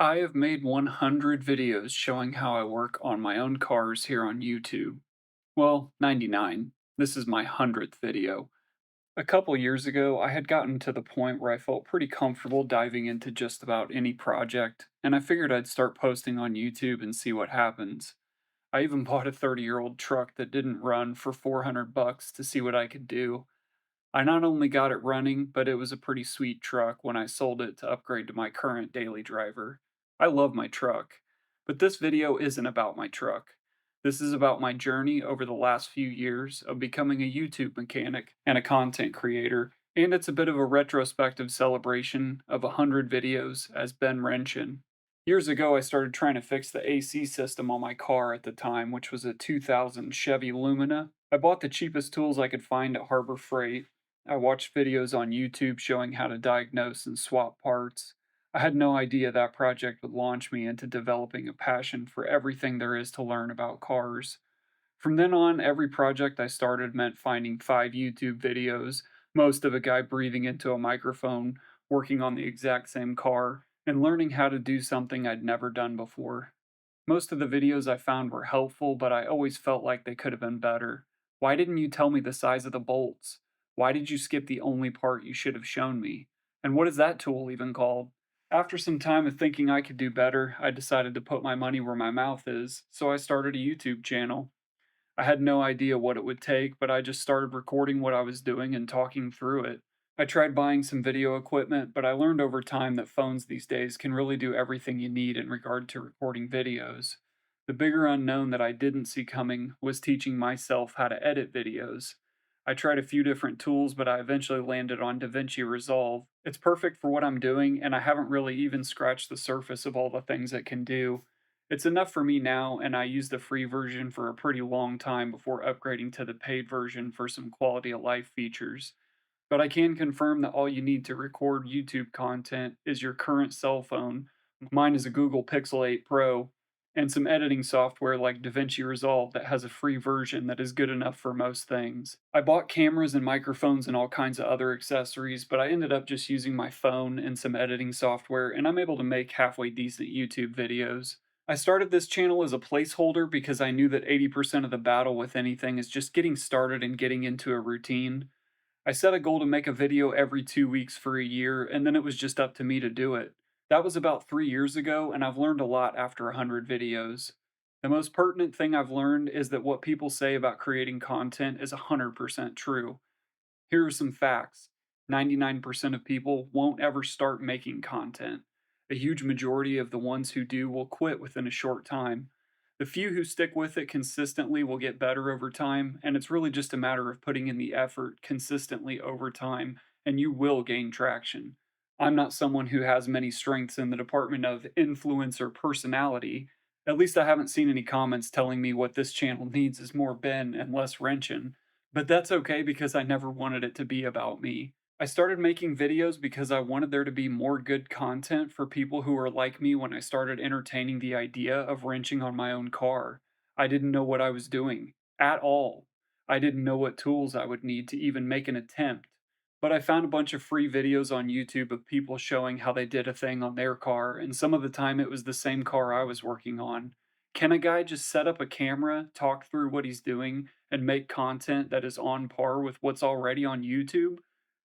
I have made 100 videos showing how I work on my own cars here on YouTube. Well, 99. This is my 100th video. A couple years ago, I had gotten to the point where I felt pretty comfortable diving into just about any project, and I figured I'd start posting on YouTube and see what happens. I even bought a 30-year-old truck that didn't run for 400 bucks to see what I could do. I not only got it running, but it was a pretty sweet truck when I sold it to upgrade to my current daily driver. I love my truck, but this video isn't about my truck. This is about my journey over the last few years of becoming a YouTube mechanic and a content creator, and it's a bit of a retrospective celebration of 100 videos as Ben Wrenchin. Years ago, I started trying to fix the AC system on my car at the time, which was a 2000 Chevy Lumina. I bought the cheapest tools I could find at Harbor Freight. I watched videos on YouTube showing how to diagnose and swap parts. I had no idea that project would launch me into developing a passion for everything there is to learn about cars. From then on, every project I started meant finding 5 YouTube videos, most of a guy breathing into a microphone, working on the exact same car, and learning how to do something I'd never done before. Most of the videos I found were helpful, but I always felt like they could have been better. Why didn't you tell me the size of the bolts? Why did you skip the only part you should have shown me? And what is that tool even called? After some time of thinking I could do better, I decided to put my money where my mouth is, so I started a YouTube channel. I had no idea what it would take, but I just started recording what I was doing and talking through it. I tried buying some video equipment, but I learned over time that phones these days can really do everything you need in regard to recording videos. The bigger unknown that I didn't see coming was teaching myself how to edit videos. I tried a few different tools, but I eventually landed on DaVinci Resolve. It's perfect for what I'm doing, and I haven't really even scratched the surface of all the things it can do. It's enough for me now, and I used the free version for a pretty long time before upgrading to the paid version for some quality of life features. But I can confirm that all you need to record YouTube content is your current cell phone. Mine is a Google Pixel 8 Pro, and some editing software like DaVinci Resolve that has a free version that is good enough for most things. I bought cameras and microphones and all kinds of other accessories, but I ended up just using my phone and some editing software, and I'm able to make halfway decent YouTube videos. I started this channel as a placeholder because I knew that 80% of the battle with anything is just getting started and getting into a routine. I set a goal to make a video every 2 weeks for a year, and then it was just up to me to do it. That was about 3 years ago, and I've learned a lot after 100 videos. The most pertinent thing I've learned is that what people say about creating content is 100% true. Here are some facts: 99% of people won't ever start making content. A huge majority of the ones who do will quit within a short time. The few who stick with it consistently will get better over time, and it's really just a matter of putting in the effort consistently over time, and you will gain traction. I'm not someone who has many strengths in the department of influence or personality. At least I haven't seen any comments telling me what this channel needs is more Ben and less Wrenchin. But that's okay because I never wanted it to be about me. I started making videos because I wanted there to be more good content for people who are like me when I started entertaining the idea of wrenching on my own car. I didn't know what I was doing at all. I didn't know what tools I would need to even make an attempt. But I found a bunch of free videos on YouTube of people showing how they did a thing on their car, and some of the time it was the same car I was working on. Can a guy just set up a camera, talk through what he's doing, and make content that is on par with what's already on YouTube?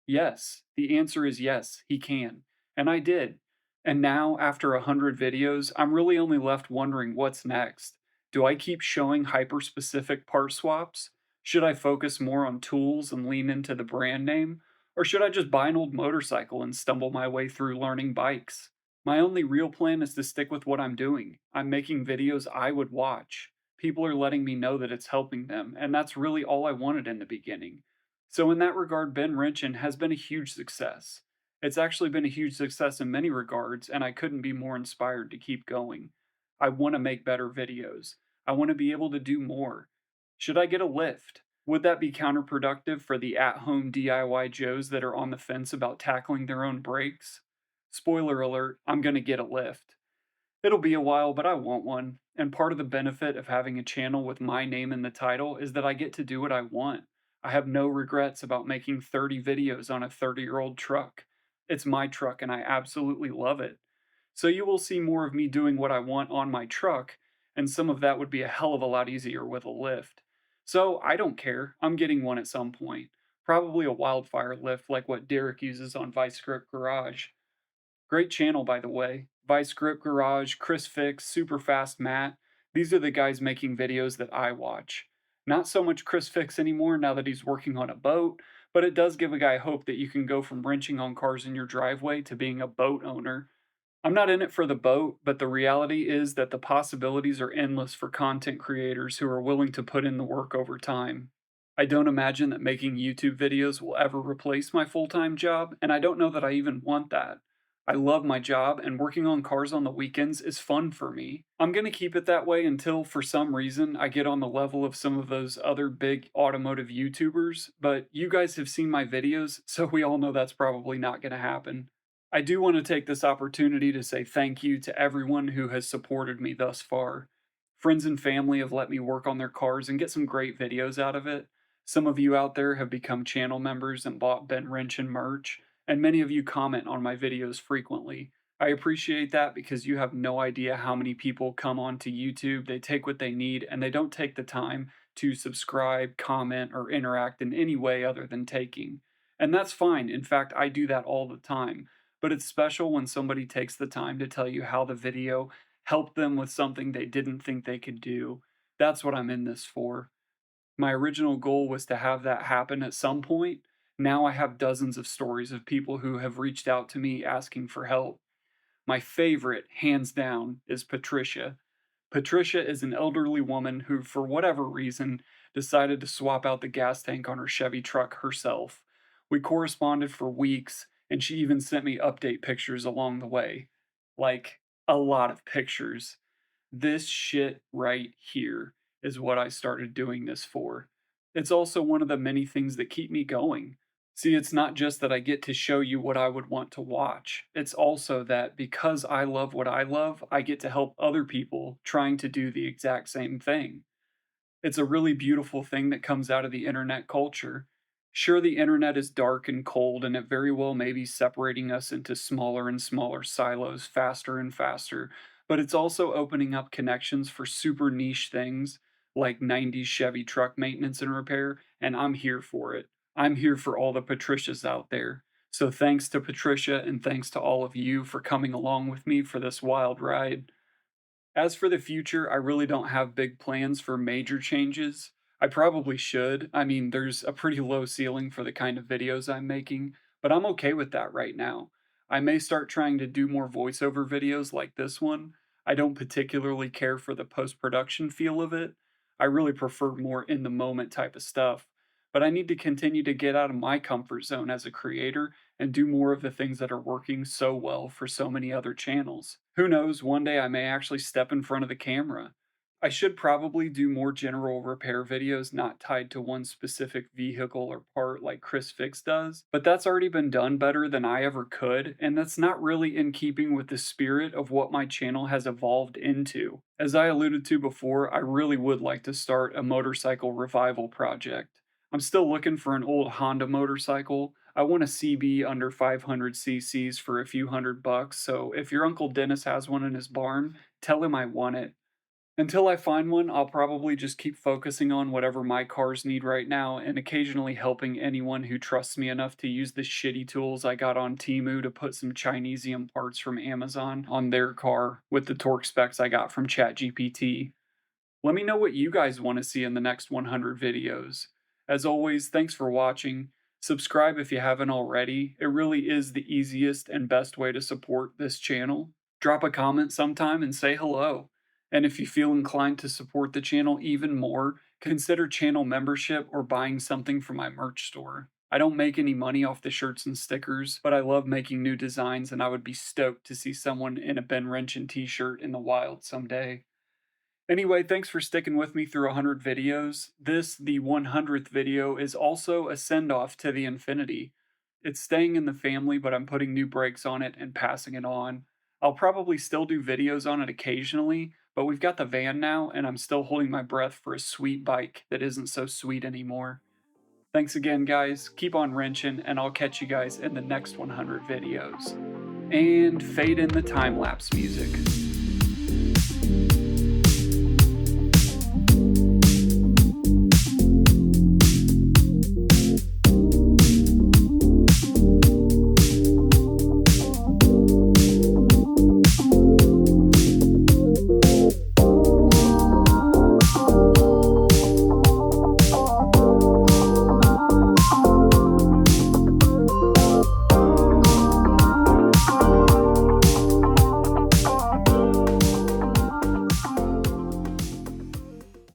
Yes, the answer is yes, he can. And I did. And now, after 100 videos, I'm really only left wondering what's next. Do I keep showing hyper specific part swaps? Should I focus more on tools and lean into the brand name? Or should I just buy an old motorcycle and stumble my way through learning bikes? My only real plan is to stick with what I'm doing. I'm making videos I would watch. People are letting me know that it's helping them, and that's really all I wanted in the beginning. So, in that regard, Ben Wrenchin has been a huge success. It's actually been a huge success in many regards, and I couldn't be more inspired to keep going. I want to make better videos. I want to be able to do more. Should I get a lift? Would that be counterproductive for the at home DIY Joes that are on the fence about tackling their own brakes? Spoiler alert, I'm going to get a lift. It'll be a while, but I want one. And part of the benefit of having a channel with my name in the title is that I get to do what I want. I have no regrets about making 30 videos on a 30-year-old truck. It's my truck and I absolutely love it. So you will see more of me doing what I want on my truck, and some of that would be a hell of a lot easier with a lift. So I don't care, I'm getting one at some point. Probably a wildfire lift like what Derek uses on Vice Grip Garage. Great channel, by the way. Vice Grip Garage, Chris Fix, Super Fast Matt. These are the guys making videos that I watch. Not so much Chris Fix anymore now that he's working on a boat, but it does give a guy hope that you can go from wrenching on cars in your driveway to being a boat owner. I'm not in it for the boat, but the reality is that the possibilities are endless for content creators who are willing to put in the work over time. I don't imagine that making YouTube videos will ever replace my full time job, and I don't know that I even want that. I love my job, and working on cars on the weekends is fun for me. I'm going to keep it that way until, for some reason, I get on the level of some of those other big automotive YouTubers, but you guys have seen my videos, so we all know that's probably not going to happen. I do want to take this opportunity to say thank you to everyone who has supported me thus far. Friends and family have let me work on their cars and get some great videos out of it. Some of you out there have become channel members and bought Ben Wrenchin merch, and many of you comment on my videos frequently. I appreciate that because you have no idea how many people come onto YouTube, they take what they need, and they don't take the time to subscribe, comment, or interact in any way other than taking. And that's fine. In fact, I do that all the time, but it's special when somebody takes the time to tell you how the video helped them with something they didn't think they could do. That's what I'm in this for. My original goal was to have that happen at some point. Now I have dozens of stories of people who have reached out to me asking for help. My favorite, hands down, is Patricia. Patricia is an elderly woman who, for whatever reason, decided to swap out the gas tank on her Chevy truck herself. We corresponded for weeks, and she even sent me update pictures along the way. Like, a lot of pictures. This shit right here is what I started doing this for. It's also one of the many things that keep me going. See, it's not just that I get to show you what I would want to watch. It's also that because I love what I love, I get to help other people trying to do the exact same thing. It's a really beautiful thing that comes out of the internet culture. Sure, the internet is dark and cold, and it very well may be separating us into smaller and smaller silos faster and faster, but it's also opening up connections for super niche things like 90s Chevy truck maintenance and repair, and I'm here for it. I'm here for all the Patricias out there. So thanks to Patricia and thanks to all of you for coming along with me for this wild ride. As for the future, I really don't have big plans for major changes. I probably should. I mean, there's a pretty low ceiling for the kind of videos I'm making, but I'm okay with that right now. I may start trying to do more voiceover videos like this one. I don't particularly care for the post production feel of it. I really prefer more in the moment type of stuff. But I need to continue to get out of my comfort zone as a creator and do more of the things that are working so well for so many other channels. Who knows, one day I may actually step in front of the camera. I should probably do more general repair videos not tied to one specific vehicle or part like Chris Fix does, but that's already been done better than I ever could, and that's not really in keeping with the spirit of what my channel has evolved into. As I alluded to before, I really would like to start a motorcycle revival project. I'm still looking for an old Honda motorcycle. I want a CB under 500 cc's for a few $100, so if your Uncle Dennis has one in his barn, tell him I want it. Until I find one, I'll probably just keep focusing on whatever my cars need right now and occasionally helping anyone who trusts me enough to use the shitty tools I got on Temu to put some Chinesium parts from Amazon on their car with the torque specs I got from ChatGPT. Let me know what you guys want to see in the next 100 videos. As always, thanks for watching. Subscribe if you haven't already. It really is the easiest and best way to support this channel. Drop a comment sometime and say hello. And if you feel inclined to support the channel even more, consider channel membership or buying something from my merch store. I don't make any money off the shirts and stickers, but I love making new designs and I would be stoked to see someone in a Ben Wrenchin t-shirt in the wild someday. Anyway, thanks for sticking with me through 100 videos. This, the 100th video, is also a send-off to the Infinity. It's staying in the family, but I'm putting new brakes on it and passing it on. I'll probably still do videos on it occasionally, but we've got the van now, and I'm still holding my breath for a sweet bike that isn't so sweet anymore. Thanks again, guys. Keep on wrenching, and I'll catch you guys in the next 100 videos. and fade in the time-lapse music.